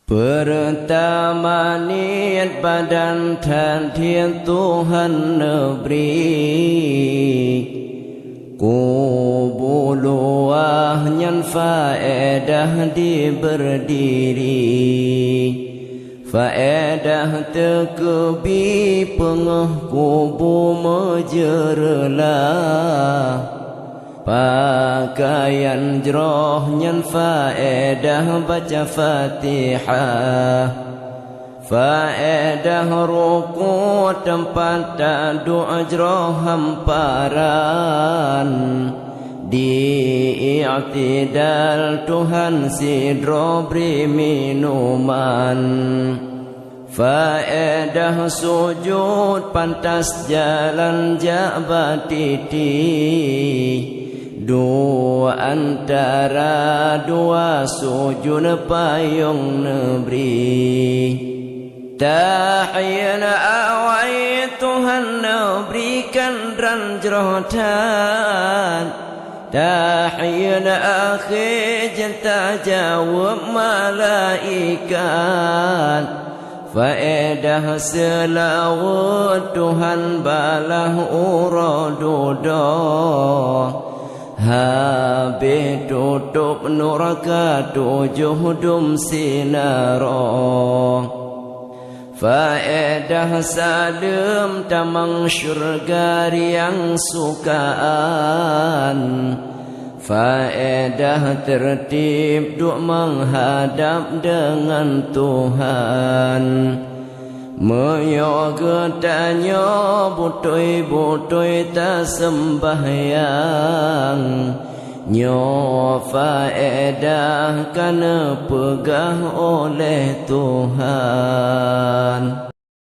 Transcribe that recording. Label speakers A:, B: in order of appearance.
A: Pertama niat badan dan tian Tuhan negeri Kubuluah nyan faedah di berdiri Faedah tekebi pengah kubu mejerlah Pakaian jroh nyan faedah baca Fatihah Faedah ruku tempat tadu ajroh hamparan Di i'tidal Tuhan sidro beri minuman Faedah sujud pantas jalan jabat titik Dua antara dua sujud payung negeri Tahiyana awai Tuhan berikan ranjrotan Tahiyana akhir jenta jawab malaikat Faedah selawat Tuhan balah uradudah Habis tutup neraka 7 dum sinara Faedah salam tamang syurga yang sukaan Faedah tertib duk menghadap dengan Tuhan Meyoga tanya butoi-butoi tak sembahyang Nyo faedah kana pegah oleh Tuhan